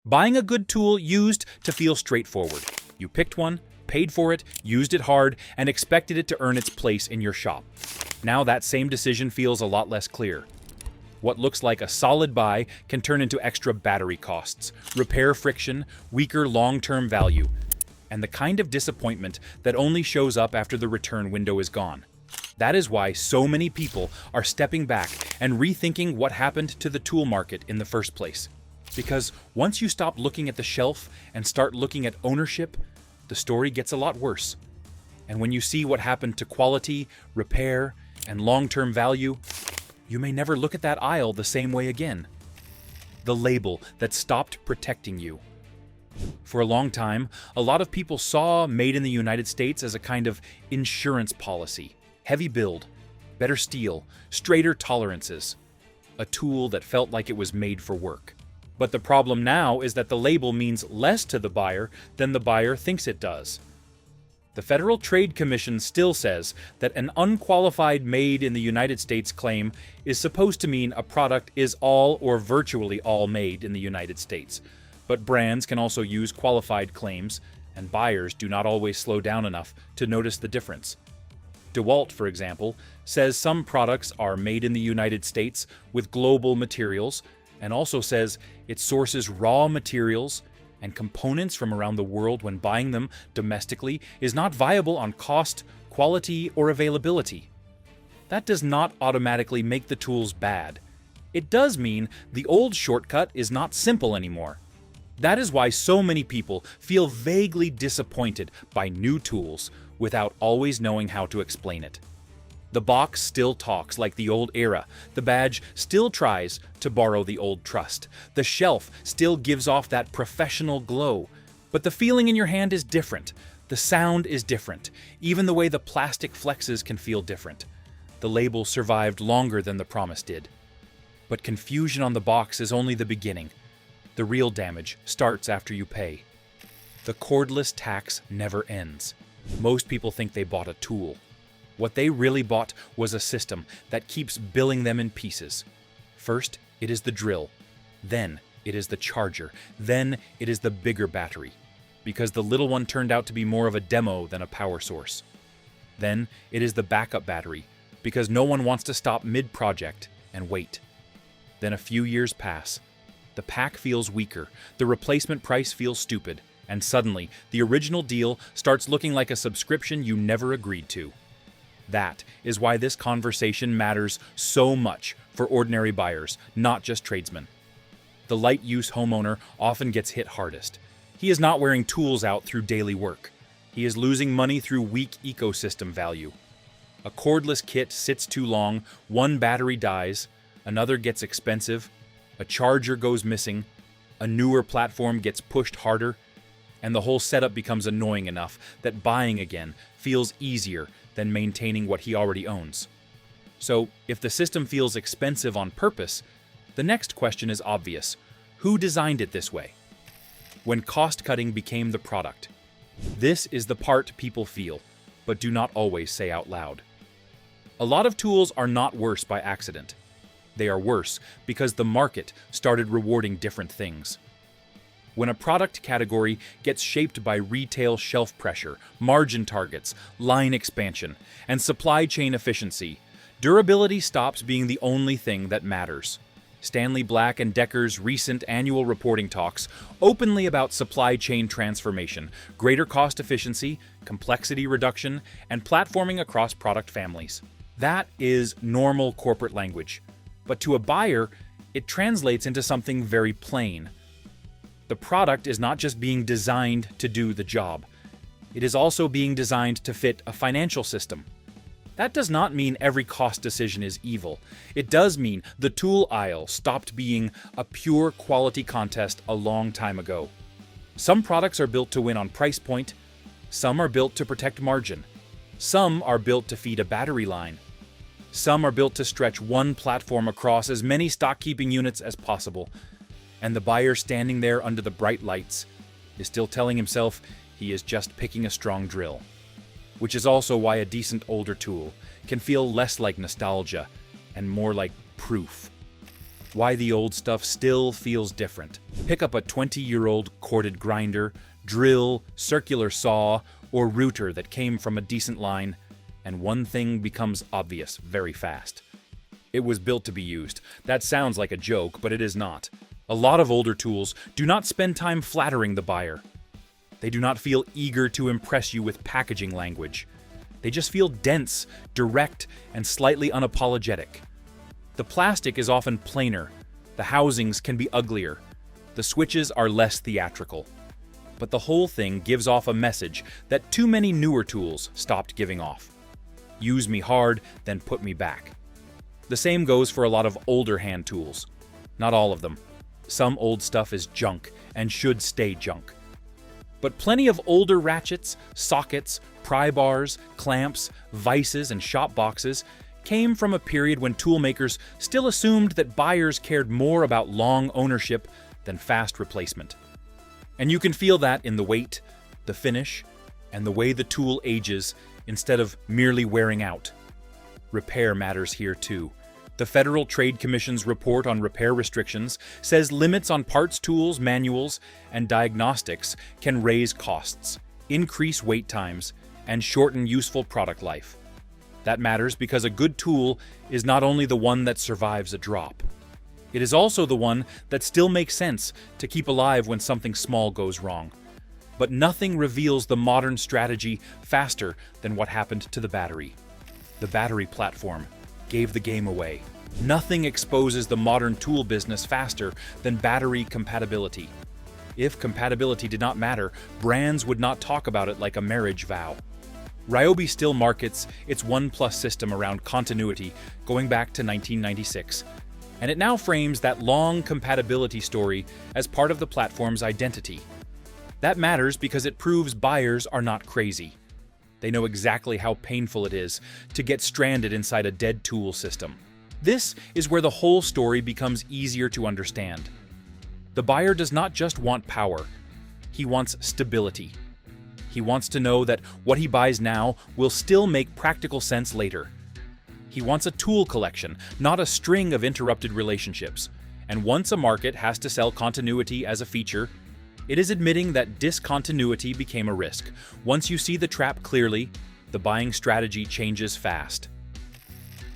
Buying a good tool used to feel straightforward. You picked one, paid for it, used it hard, and expected it to earn its place in your shop. Now that same decision feels a lot less clear. What looks like a solid buy can turn into extra battery costs, repair friction, weaker long-term value, and the kind of disappointment that only shows up after the return window is gone. That is why so many people are stepping back and rethinking what happened to the tool market in the first place. Because once you stop looking at the shelf and start looking at ownership, the story gets a lot worse. And when you see what happened to quality, repair, and long-term value, you may never look at that aisle the same way again. The label that stopped protecting you. For a long time, a lot of people saw Made in the United States as a kind of insurance policy. Heavy build, better steel, straighter tolerances. A tool that felt like it was made for work. But the problem now is that the label means less to the buyer than the buyer thinks it does. The Federal Trade Commission still says that an unqualified Made in the United States claim is supposed to mean a product is all or virtually all made in the United States. But brands can also use qualified claims, and buyers do not always slow down enough to notice the difference. DeWalt, for example, says some products are made in the United States with global materials, and also says it sources raw materials and components from around the world when buying them domestically is not viable on cost, quality, or availability. That does not automatically make the tools bad. It does mean the old shortcut is not simple anymore. That is why so many people feel vaguely disappointed by new tools without always knowing how to explain it. The box still talks like the old era. The badge still tries to borrow the old trust. The shelf still gives off that professional glow. But the feeling in your hand is different. The sound is different. Even the way the plastic flexes can feel different. The label survived longer than the promise did. But confusion on the box is only the beginning. The real damage starts after you pay. The cordless tax never ends. Most people think they bought a tool. What they really bought was a system that keeps billing them in pieces. First, it is the drill. Then, it is the charger. Then, it is the bigger battery, because the little one turned out to be more of a demo than a power source. Then, it is the backup battery, because no one wants to stop mid-project and wait. Then a few years pass. The pack feels weaker, the replacement price feels stupid, and suddenly, the original deal starts looking like a subscription you never agreed to. That is why this conversation matters so much for ordinary buyers, not just tradesmen. The light-use homeowner often gets hit hardest. He is not wearing tools out through daily work. He is losing money through weak ecosystem value. A cordless kit sits too long, one battery dies, another gets expensive, a charger goes missing, a newer platform gets pushed harder, and the whole setup becomes annoying enough that buying again feels easier than maintaining what he already owns. So, if the system feels expensive on purpose, the next question is obvious. Who designed it this way? When cost-cutting became the product. This is the part people feel, but do not always say out loud. A lot of tools are not worse by accident. They are worse because the market started rewarding different things. When a product category gets shaped by retail shelf pressure, margin targets, line expansion, and supply chain efficiency, durability stops being the only thing that matters. Stanley Black & Decker's recent annual reporting talks openly about supply chain transformation, greater cost efficiency, complexity reduction, and platforming across product families. That is normal corporate language. But to a buyer, it translates into something very plain. The product is not just being designed to do the job. It is also being designed to fit a financial system. That does not mean every cost decision is evil. It does mean the tool aisle stopped being a pure quality contest a long time ago. Some products are built to win on price point. Some are built to protect margin. Some are built to feed a battery line. Some are built to stretch one platform across as many stock-keeping units as possible. And the buyer standing there under the bright lights is still telling himself he is just picking a strong drill. Which is also why a decent older tool can feel less like nostalgia and more like proof. why the old stuff still feels different. Pick up a 20-year-old corded grinder, drill, circular saw, or router that came from a decent line, and one thing becomes obvious very fast. It was built to be used. That sounds like a joke, but it is not. A lot of older tools do not spend time flattering the buyer. They do not feel eager to impress you with packaging language. They just feel dense, direct, and slightly unapologetic. The plastic is often plainer. The housings can be uglier. The switches are less theatrical. But the whole thing gives off a message that too many newer tools stopped giving off. Use me hard, then put me back. The same goes for a lot of older hand tools. Not all of them. Some old stuff is junk and should stay junk. But plenty of older ratchets, sockets, pry bars, clamps, vices, and shop boxes came from a period when toolmakers still assumed that buyers cared more about long ownership than fast replacement. And you can feel that in the weight, the finish, and the way the tool ages instead of merely wearing out. Repair matters here too. The Federal Trade Commission's report on repair restrictions says limits on parts, tools, manuals, and diagnostics can raise costs, increase wait times, and shorten useful product life. That matters because a good tool is not only the one that survives a drop. It is also the one that still makes sense to keep alive when something small goes wrong. But nothing reveals the modern strategy faster than what happened to the battery. The battery platform gave the game away. Nothing exposes the modern tool business faster than battery compatibility. If compatibility did not matter, brands would not talk about it like a marriage vow. Ryobi still markets its OnePlus system around continuity going back to 1996, and it now frames that long compatibility story as part of the platform's identity. That matters because it proves buyers are not crazy. They know exactly how painful it is to get stranded inside a dead tool system. This is where the whole story becomes easier to understand. The buyer does not just want power, he wants stability. He wants to know that what he buys now will still make practical sense later. He wants a tool collection, not a string of interrupted relationships. And once a market has to sell continuity as a feature, it is admitting that discontinuity became a risk. Once you see the trap clearly, the buying strategy changes fast.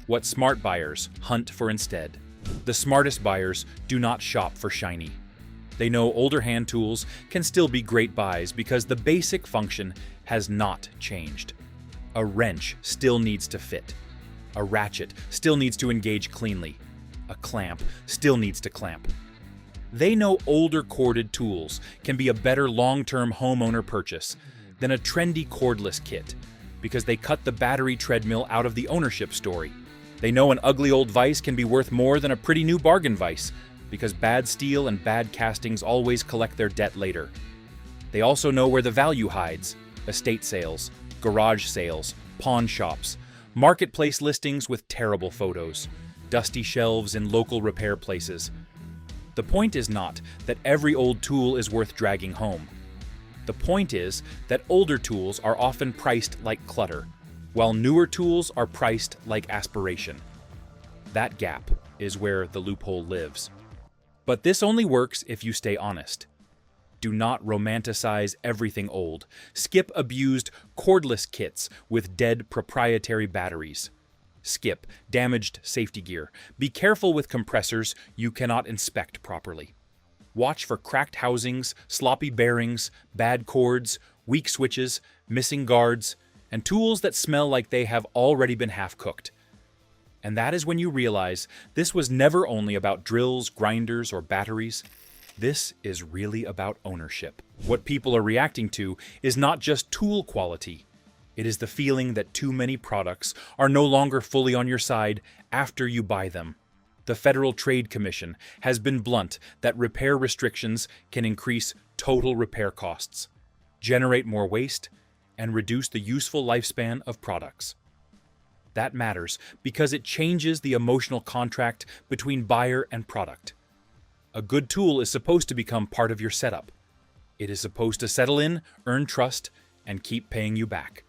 What smart buyers hunt for instead. The smartest buyers do not shop for shiny. They know older hand tools can still be great buys because the basic function has not changed. A wrench still needs to fit. A ratchet still needs to engage cleanly. A clamp still needs to clamp. They know older corded tools can be a better long-term homeowner purchase than a trendy cordless kit because they cut the battery treadmill out of the ownership story. They know an ugly old vise can be worth more than a pretty new bargain vise because bad steel and bad castings always collect their debt later. They also know where the value hides: estate sales, garage sales, pawn shops, marketplace listings with terrible photos, dusty shelves in local repair places. The point is not that every old tool is worth dragging home. The point is that older tools are often priced like clutter, while newer tools are priced like aspiration. That gap is where the loophole lives. But this only works if you stay honest. Do not romanticize everything old. Skip abused cordless kits with dead proprietary batteries. Skip damaged safety gear. Be careful with compressors you cannot inspect properly. Watch for cracked housings, sloppy bearings, bad cords, weak switches, missing guards, and tools that smell like they have already been half-cooked. And that is when you realize this was never only about drills, grinders, or batteries. This is really about ownership. What people are reacting to is not just tool quality. It is the feeling that too many products are no longer fully on your side after you buy them. The Federal Trade Commission has been blunt that repair restrictions can increase total repair costs, generate more waste, and reduce the useful lifespan of products. That matters because it changes the emotional contract between buyer and product. A good tool is supposed to become part of your setup. It is supposed to settle in, earn trust, and keep paying you back.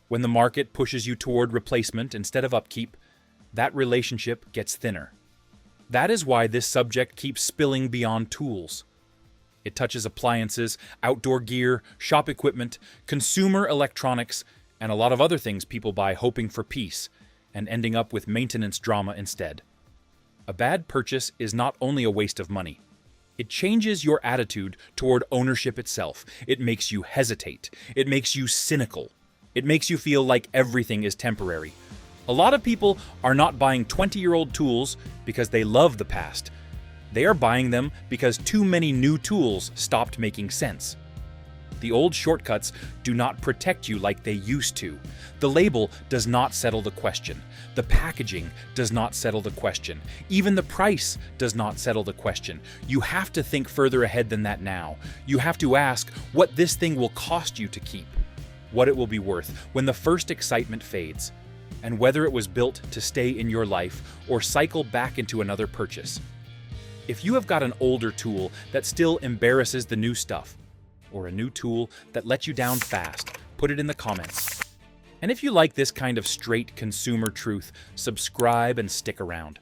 When the market pushes you toward replacement instead of upkeep, that relationship gets thinner. That is why this subject keeps spilling beyond tools. It touches appliances, outdoor gear, shop equipment, consumer electronics, and a lot of other things people buy hoping for peace, and ending up with maintenance drama instead. A bad purchase is not only a waste of money. It changes your attitude toward ownership itself. It makes you hesitate. It makes you cynical. It makes you feel like everything is temporary. A lot of people are not buying 20-year-old tools because they love the past. They are buying them because too many new tools stopped making sense. The old shortcuts do not protect you like they used to. The label does not settle the question. The packaging does not settle the question. Even the price does not settle the question. You have to think further ahead than that now. You have to ask what this thing will cost you to keep, what it will be worth when the first excitement fades, and whether it was built to stay in your life or cycle back into another purchase. If you have got an older tool that still embarrasses the new stuff, or a new tool that lets you down fast, put it in the comments. And if you like this kind of straight consumer truth, subscribe and stick around.